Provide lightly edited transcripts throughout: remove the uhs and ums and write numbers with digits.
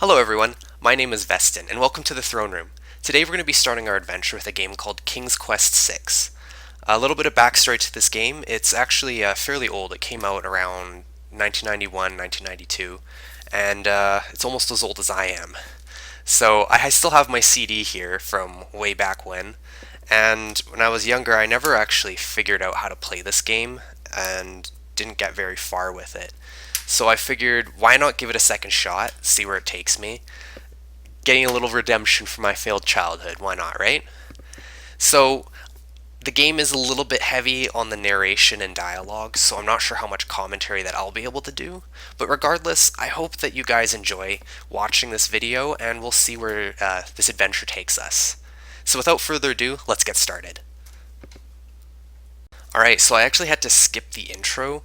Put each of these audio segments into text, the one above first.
Hello everyone, my name is Veston, and welcome to the Throne Room. Today we're going to be starting our adventure with a game called King's Quest VI. A little bit of backstory to this game, it's actually fairly old. It came out around 1991, 1992, and it's almost as old as I am. So I still have my CD here from way back when I was younger I never actually figured out how to play this game, and didn't get very far with it. So I figured, why not give it a second shot, see where it takes me? Getting a little redemption for my failed childhood, why not, right? So the game is a little bit heavy on the narration and dialogue, so I'm not sure how much commentary that I'll be able to do. But regardless, I hope that you guys enjoy watching this video, and we'll see where this adventure takes us. So without further ado, let's get started. Alright, so I actually had to skip the intro.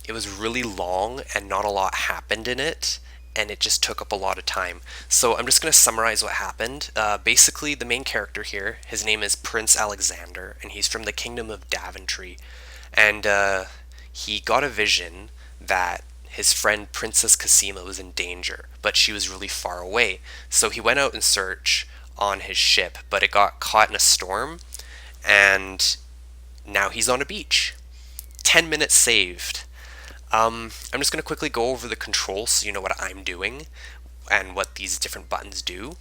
It was really long and not a lot happened in it, and it just took up a lot of time. So I'm just going to summarize what happened. Basically, the main character here, his name is Prince Alexander, and he's from the Kingdom of Daventry. And he got a vision that his friend Princess Cassima was in danger, but she was really far away. So he went out in search on his ship, but it got caught in a storm, and now he's on a beach. 10 minutes saved. I'm just going to quickly go over the controls so you know what I'm doing and what these different buttons do.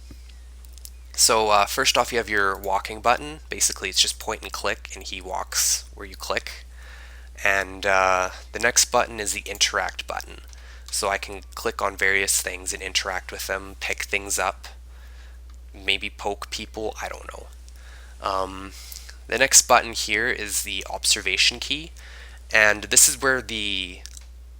So first off, you have your walking button. Basically, it's just point and click, and he walks where you click. And the next button is the interact button. So I can click on various things and interact with them, pick things up, maybe poke people, I don't know. The next button here is the observation key, and this is where the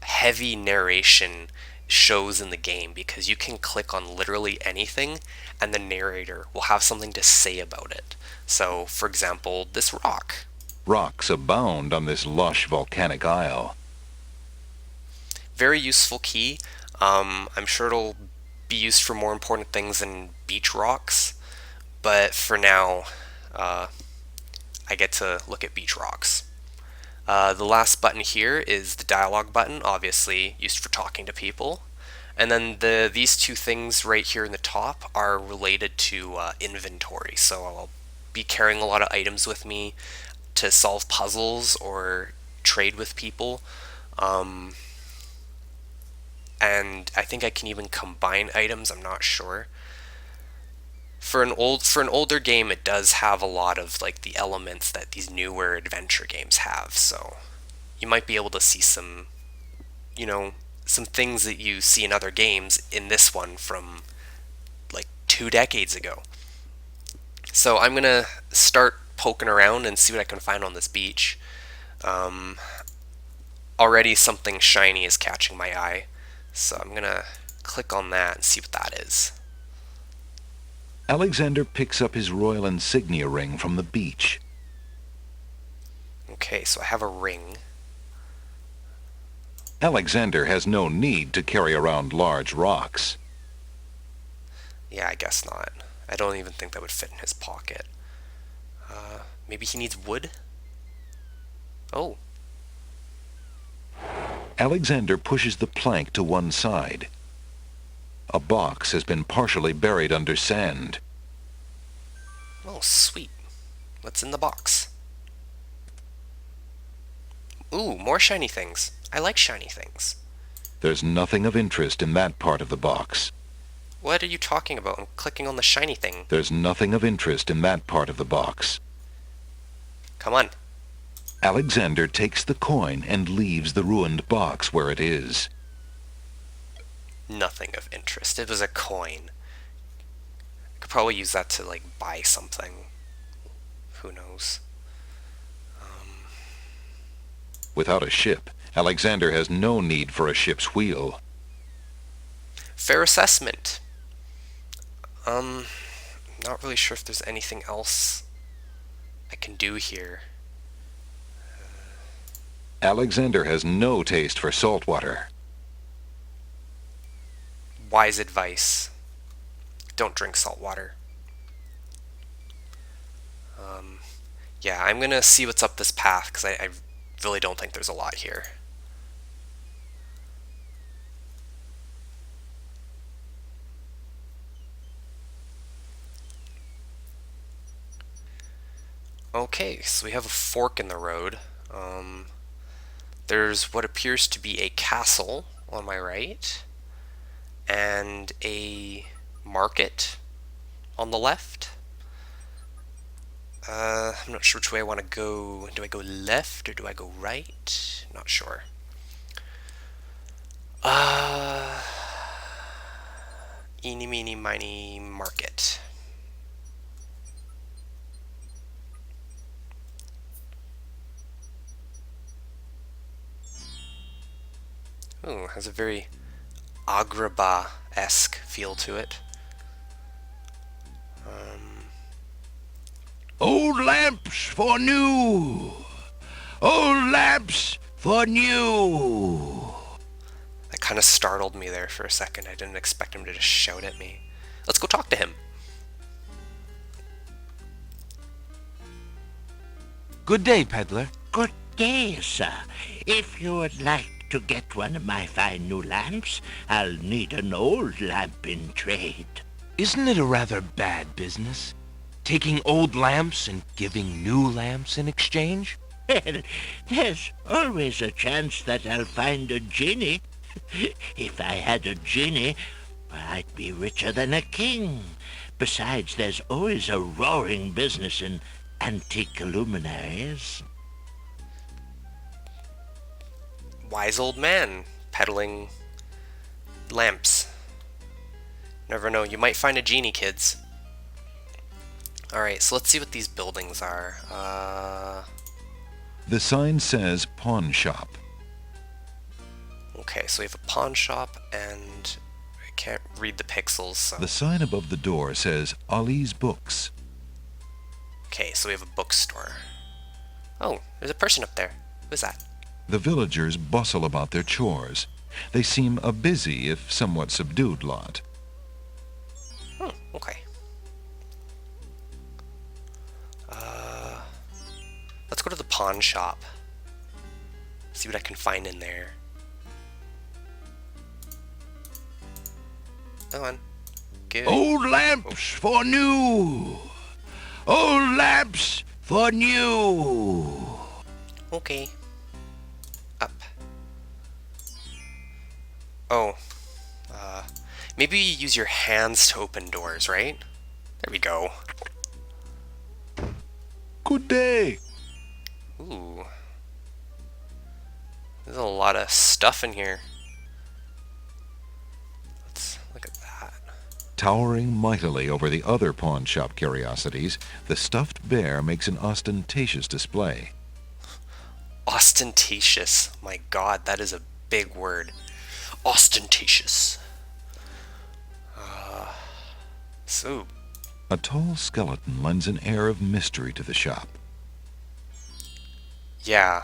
heavy narration shows in the game, because you can click on literally anything and the narrator will have something to say about it. So, for example, this rock. Rocks abound on this lush volcanic isle. Very useful key. I'm sure it'll be used for more important things than beach rocks, but for now, I get to look at beach rocks. The last button here is the dialogue button, obviously used for talking to people. And then these two things right here in the top are related to inventory. So I'll be carrying a lot of items with me to solve puzzles or trade with people. And I think I can even combine items, I'm not sure. For an older game, it does have a lot of like the elements that these newer adventure games have. So you might be able to see some, some things that you see in other games in this one from like 2 decades ago. So I'm gonna start poking around and see what I can find on this beach. Already something shiny is catching my eye, so I'm gonna click on that and see what that is. Alexander picks up his royal insignia ring from the beach. Okay, so I have a ring. Alexander has no need to carry around large rocks. Yeah, I guess not. I don't even think that would fit in his pocket. Maybe he needs wood? Oh. Alexander pushes the plank to one side. A box has been partially buried under sand. Oh, sweet. What's in the box? Ooh, more shiny things. I like shiny things. There's nothing of interest in that part of the box. What are you talking about? I'm clicking on the shiny thing. There's nothing of interest in that part of the box. Come on. Alexander takes the coin and leaves the ruined box where it is. Nothing of interest. It was a coin. I could probably use that to, like, buy something. Who knows? Without a ship, Alexander has no need for a ship's wheel. Fair assessment. Not really sure if there's anything else I can do here. Alexander has no taste for salt water. Wise advice. Don't drink salt water. Yeah, I'm gonna see what's up this path, because I really don't think there's a lot here. Okay, so we have a fork in the road. There's what appears to be a castle on my right, and a market on the left. I'm not sure which way I want to go. Do I go left or do I go right? Not sure. Uh, Eeny, meeny, miny, market. Ooh, has a very Agrabah-esque feel to it. Old lamps for new! Old lamps for new! That kind of startled me there for a second. I didn't expect him to just shout at me. Let's go talk to him. Good day, peddler. Good day, sir. If you would like to get one of my fine new lamps, I'll need an old lamp in trade. Isn't it a rather bad business? Taking old lamps and giving new lamps in exchange? Well, there's always a chance that I'll find a genie. If I had a genie, I'd be richer than a king. Besides, there's always a roaring business in antique luminaries. Wise old man peddling lamps. Never know, you might find a genie, kids. Alright, so let's see what these buildings are. The sign says pawn shop. Okay, so we have a pawn shop, and I can't read the pixels, so... The sign above the door says Ali's Books. Okay, so we have a bookstore. Oh, there's a person up there. Who's that? The villagers bustle about their chores. They seem a busy, if somewhat subdued lot. Okay. Let's go to the pawn shop. See what I can find in there. Come on. Good. Old lamps for new! Old lamps for new! Okay. Up. Oh. Maybe you use your hands to open doors, right? There we go. Good day. Ooh. There's a lot of stuff in here. Let's look at that. Towering mightily over the other pawn shop curiosities, the stuffed bear makes an ostentatious display. Ostentatious. My god, that is a big word. Ostentatious. So, A tall skeleton lends an air of mystery to the shop. yeah.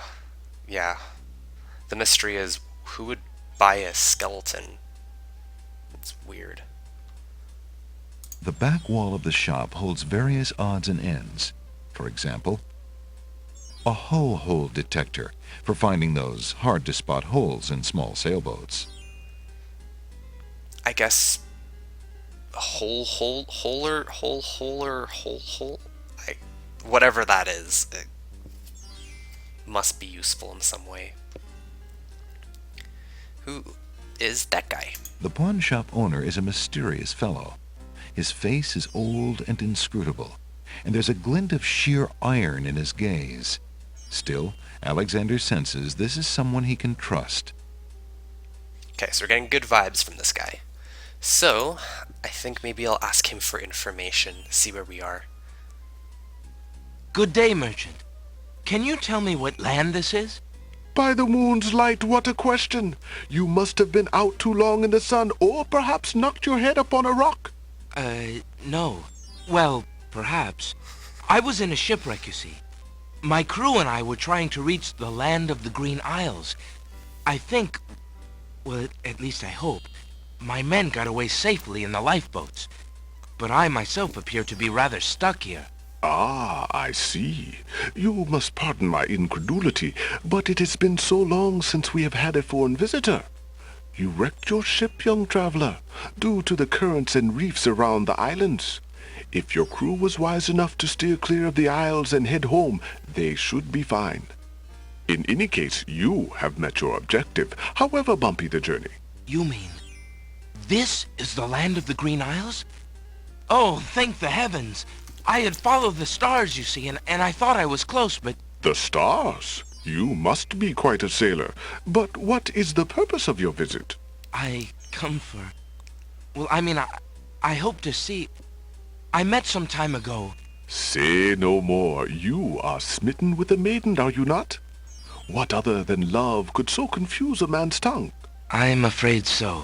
The mystery is, who would buy a skeleton? It's weird. The back wall of the shop holds various odds and ends. For example, a hull hole detector for finding those hard-to-spot holes in small sailboats. I guess whatever that is, it must be useful in some way. Who is that guy? The pawn shop owner is a mysterious fellow. His face is old and inscrutable, and there's a glint of sheer iron in his gaze. Still, Alexander senses this is someone he can trust. Okay, so we're getting good vibes from this guy. So, I think maybe I'll ask him for information, see where we are. Good day, merchant. Can you tell me what land this is? By the moon's light, what a question! You must have been out too long in the sun, or perhaps knocked your head upon a rock. No. Well, perhaps. I was in a shipwreck, you see. My crew and I were trying to reach the land of the Green Isles. I think, well, at least I hope, my men got away safely in the lifeboats. But I myself appear to be rather stuck here. Ah, I see. You must pardon my incredulity, but it has been so long since we have had a foreign visitor. You wrecked your ship, young traveler, due to the currents and reefs around the islands. If your crew was wise enough to steer clear of the Isles and head home, they should be fine. In any case, you have met your objective, however bumpy the journey. You mean this is the land of the Green Isles? Oh, thank the heavens. I had followed the stars, you see, and I thought I was close, but... The stars? You must be quite a sailor. But what is the purpose of your visit? I come for... Well, I hope to see... I met some time ago. Say no more. You are smitten with a maiden, are you not? What other than love could so confuse a man's tongue? I'm afraid so.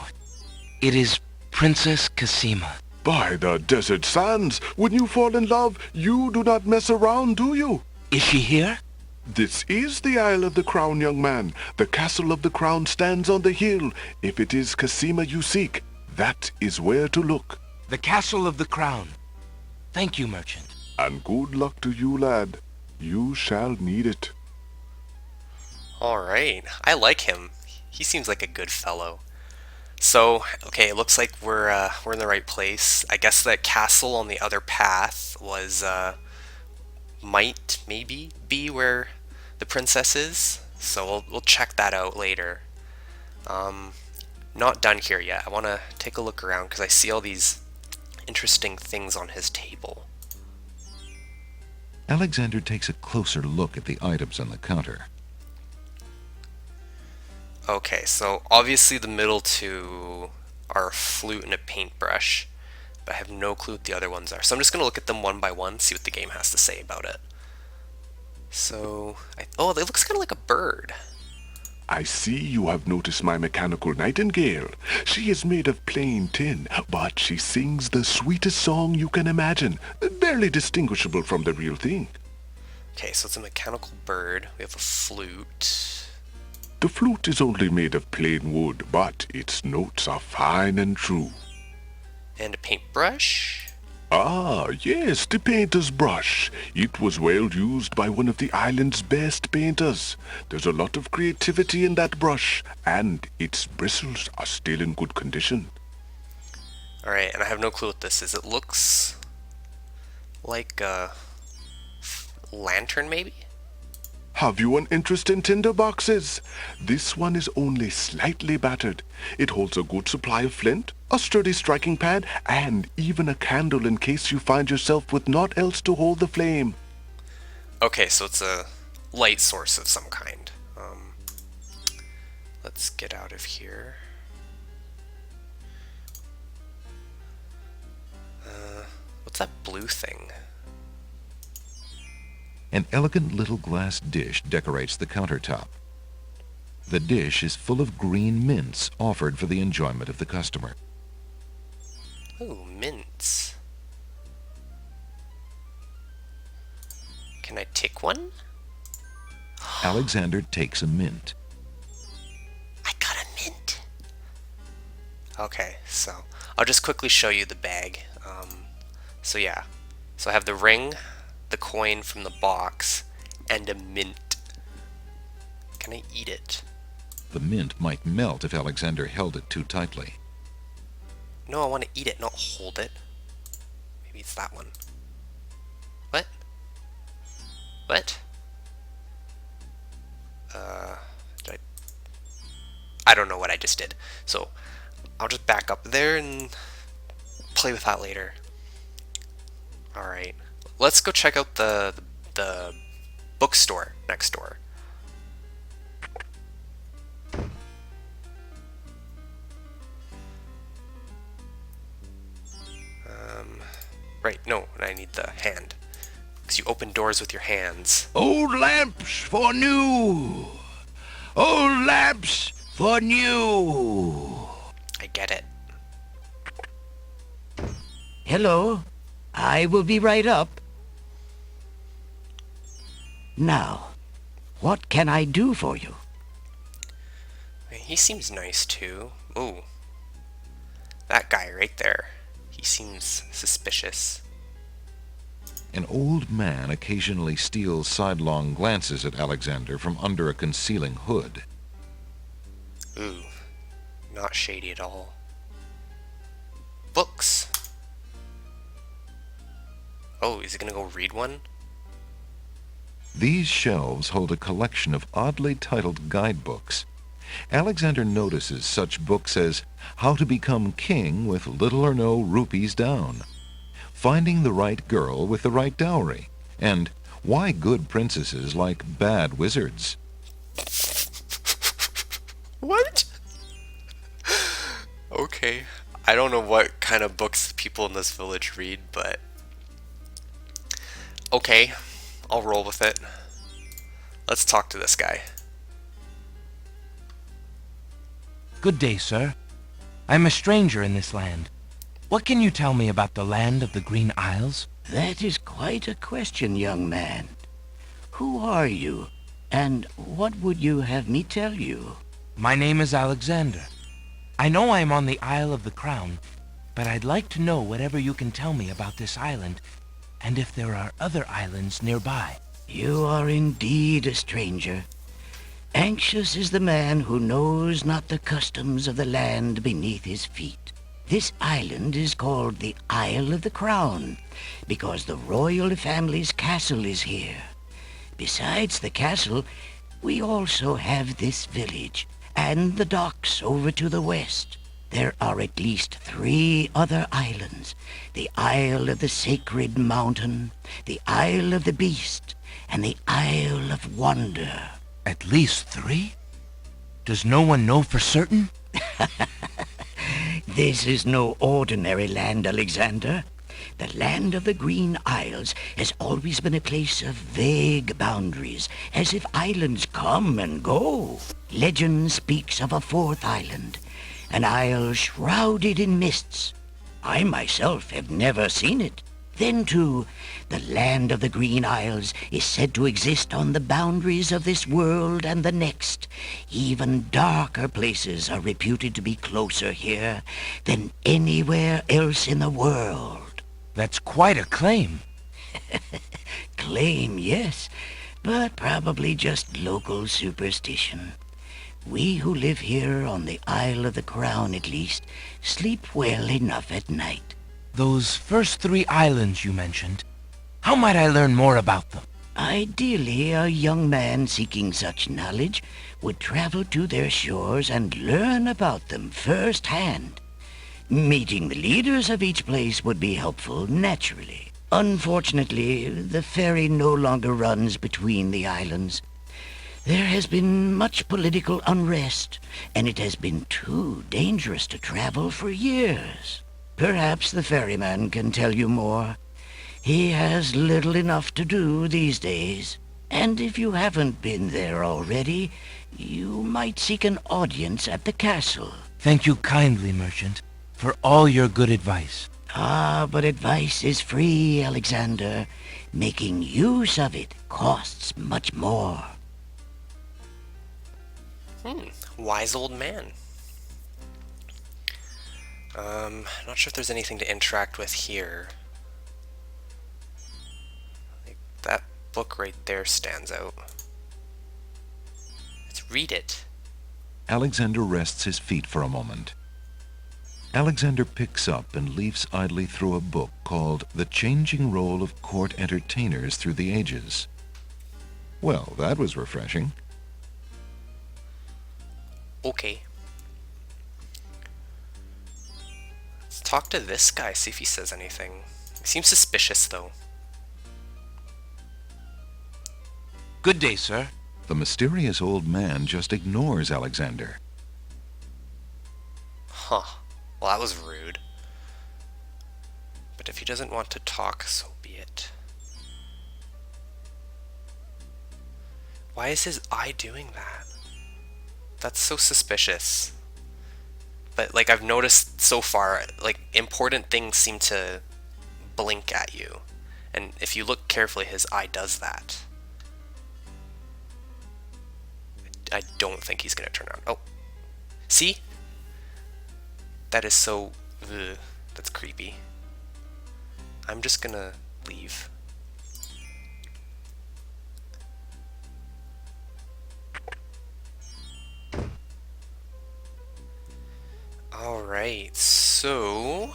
It is Princess Cassima. By the desert sands, when you fall in love, you do not mess around, do you? Is she here? This is the Isle of the Crown, young man. The castle of the Crown stands on the hill. If it is Cassima you seek, that is where to look. The Castle of the Crown. Thank you, merchant. And good luck to you, lad. You shall need it. Alright, I like him. He seems like a good fellow. So, okay, it looks like we're in the right place. I guess that castle on the other path was, might, maybe, be where the princess is. So we'll check that out later. Not done here yet. I want to take a look around because I see all these interesting things on his table. Alexander takes a closer look at the items on the counter. Okay, so obviously the middle two are a flute and a paintbrush, but I have no clue what the other ones are. So I'm just going to look at them one by one, see what the game has to say about it. So, oh, it looks kind of like a bird. I see you have noticed my mechanical nightingale. She is made of plain tin, but she sings the sweetest song you can imagine, barely distinguishable from the real thing. Okay, so it's a mechanical bird. We have a flute. The flute is only made of plain wood, but its notes are fine and true. And a paintbrush. Ah, yes, the painter's brush. It was well used by one of the island's best painters. There's a lot of creativity in that brush, and its bristles are still in good condition. Alright, and I have no clue what this is. It looks like a lantern, maybe? Have you an interest in tinder boxes? This one is only slightly battered. It holds a good supply of flint, a sturdy striking pad, and even a candle in case you find yourself with naught else to hold the flame. Okay, so it's a light source of some kind. Let's get out of here. What's that blue thing? An elegant little glass dish decorates the countertop. The dish is full of green mints offered for the enjoyment of the customer. Ooh, mints. Can I take one? Alexander takes a mint. I got a mint. Okay, so I'll just quickly show you the bag. So yeah, so I have the ring, the coin from the box, and a mint. Can I eat it? The mint might melt if Alexander held it too tightly. No, I want to eat it, not hold it. Maybe it's that one. What? What? Did I don't know what I just did. So I'll just back up there and play with that later. Alright. Let's go check out the bookstore next door. Right, no, I need the hand. Because you open doors with your hands. Old lamps for new. Old lamps for new. I get it. Hello. I will be right up. Now, what can I do for you? He seems nice too. Ooh. That guy right there. He seems suspicious. An old man occasionally steals sidelong glances at Alexander from under a concealing hood. Ooh. Not shady at all. Books. Oh, is he gonna go read one? These shelves hold a collection of oddly titled guidebooks. Alexander notices such books as How to Become King with Little or No Rupees Down, Finding the Right Girl with the Right Dowry, and Why Good Princesses Like Bad Wizards. What? Okay. I don't know what kind of books people in this village read, but okay, I'll roll with it. Let's talk to this guy. Good day, sir. I'm a stranger in this land. What can you tell me about the land of the Green Isles? That is quite a question, young man. Who are you, and what would you have me tell you? My name is Alexander. I know I'm on the Isle of the Crown, but I'd like to know whatever you can tell me about this island, and if there are other islands nearby. You are indeed a stranger. Anxious is the man who knows not the customs of the land beneath his feet. This island is called the Isle of the Crown, because the royal family's castle is here. Besides the castle, we also have this village, and the docks over to the west. There are at least 3 other islands: the Isle of the Sacred Mountain, the Isle of the Beast, and the Isle of Wonder. At least 3? Does no one know for certain? This is no ordinary land, Alexander. The land of the Green Isles has always been a place of vague boundaries, as if islands come and go. Legend speaks of a 4th island, an isle shrouded in mists. I myself have never seen it. Then, too, the land of the Green Isles is said to exist on the boundaries of this world and the next. Even darker places are reputed to be closer here than anywhere else in the world. That's quite a claim. Claim, yes, but probably just local superstition. We who live here on the Isle of the Crown, at least, sleep well enough at night. Those first 3 islands you mentioned, how might I learn more about them? Ideally, a young man seeking such knowledge would travel to their shores and learn about them firsthand. Meeting the leaders of each place would be helpful, naturally. Unfortunately, the ferry no longer runs between the islands. There has been much political unrest, and it has been too dangerous to travel for years. Perhaps the ferryman can tell you more. He has little enough to do these days. And if you haven't been there already, you might seek an audience at the castle. Thank you kindly, merchant, for all your good advice. Ah, but advice is free, Alexander. Making use of it costs much more. Wise old man. Not sure if there's anything to interact with here. Like, that book right there stands out. Let's read it. Alexander rests his feet for a moment. Alexander picks up and leafs idly through a book called The Changing Role of Court Entertainers Through the Ages. Well, that was refreshing. Okay. Let's talk to this guy, see if he says anything. He seems suspicious, though. Good day, sir. The mysterious old man just ignores Alexander. Huh. Well, that was rude. But if he doesn't want to talk, so be it. Why is his eye doing that? That's so suspicious. But, like, I've noticed so far, like, important things seem to blink at you. And if you look carefully, his eye does that. I don't think he's gonna turn around. Oh. See? That is so... Ugh, that's creepy. I'm just gonna leave. Alright, so...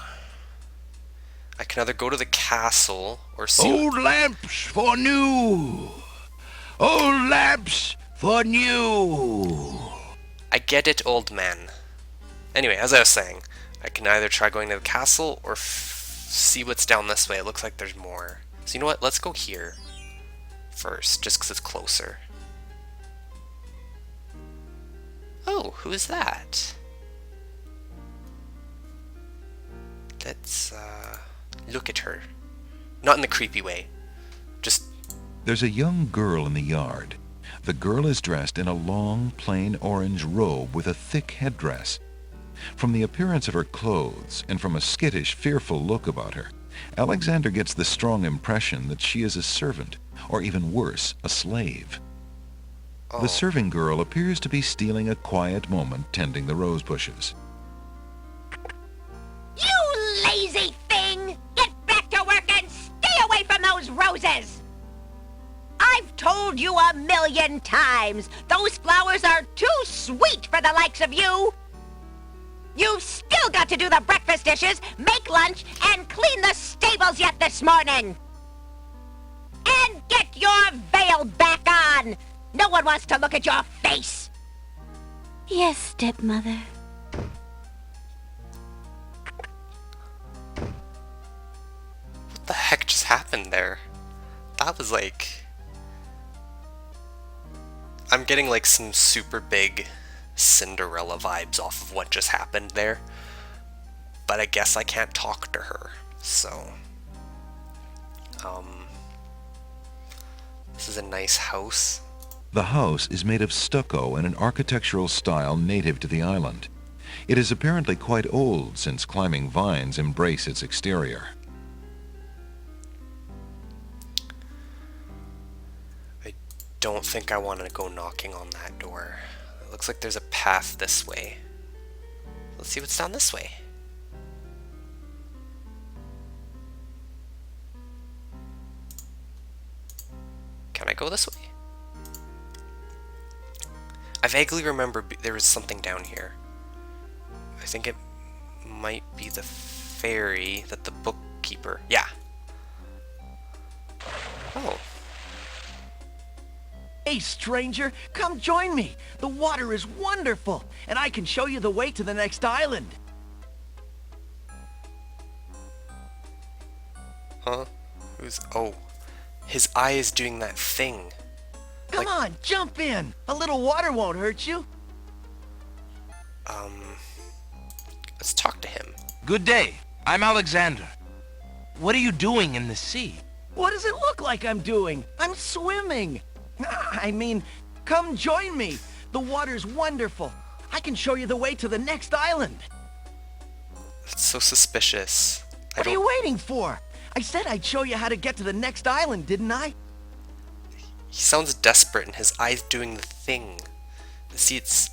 I can either go to the castle or see... Old lamps for new. Old lamps for new. I get it, old man. Anyway, as I was saying, I can either try going to the castle or see what's down this way. It looks like there's more. So you know what? Let's go here first, just because it's closer. Oh, who is that? Let's look at her. Not in the creepy way. Just... There's a young girl in the yard. The girl is dressed in a long, plain orange robe with a thick headdress. From the appearance of her clothes, and from a skittish, fearful look about her, Alexander gets the strong impression that she is a servant, or even worse, a slave. Oh. The serving girl appears to be stealing a quiet moment tending the rose bushes. You lazy thing! Get back to work and stay away from those roses! I've told you 1,000,000 times, those flowers are too sweet for the likes of you! You've still got to do the breakfast dishes, make lunch, and clean the stables yet this morning! And get your veil back on! No one wants to look at your face! Yes, stepmother. What the heck just happened there? That was like... I'm getting like some super big Cinderella vibes off of what just happened there. But I guess I can't talk to her, so... This is a nice house. The house is made of stucco in an architectural style native to the island. It is apparently quite old since climbing vines embrace its exterior. I don't think I want to go knocking on that door. It looks like there's a path this way. Let's see what's down this way. Can I go this way? I vaguely remember there was something down here. I think it might be the ferry that the bookkeeper... Yeah. Oh. Hey, stranger, come join me. The water is wonderful, and I can show you the way to the next island. Huh? Who's... Oh. His eye is doing that thing. Come on, jump in. A little water won't hurt you. Let's talk to him. Good day. I'm Alexander. What are you doing in the sea? What does it look like I'm doing? I'm swimming. I mean, come join me. The water's wonderful. I can show you the way to the next island. That's so suspicious. What are you waiting for? I said I'd show you how to get to the next island, didn't I? He sounds desperate and his eye's doing the thing. See, it's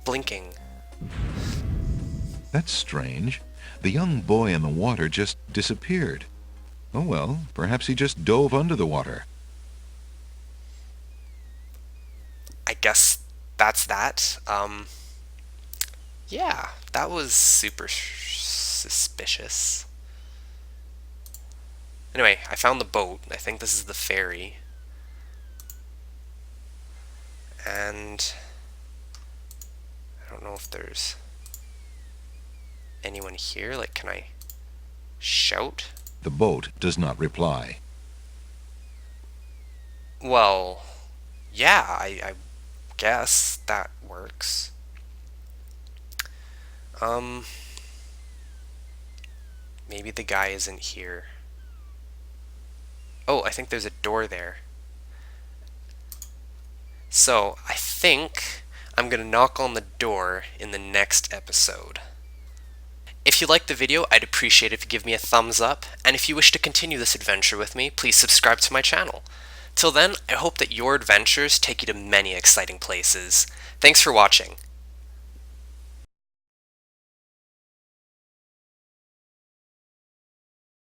blinking. That's strange. The young boy in the water just disappeared. Oh well, perhaps he just dove under the water. I guess that's that. Yeah, that was super suspicious. Anyway, I found the boat. I think this is the ferry. And I don't know if there's anyone here. Like, can I shout? The boat does not reply. Well, yeah, I guess that works. Maybe the guy isn't here. Oh, I think there's a door there. So, I think I'm gonna knock on the door in the next episode. If you liked the video, I'd appreciate it if you give me a thumbs up, and if you wish to continue this adventure with me, please subscribe to my channel. Till then, I hope that your adventures take you to many exciting places. Thanks for watching.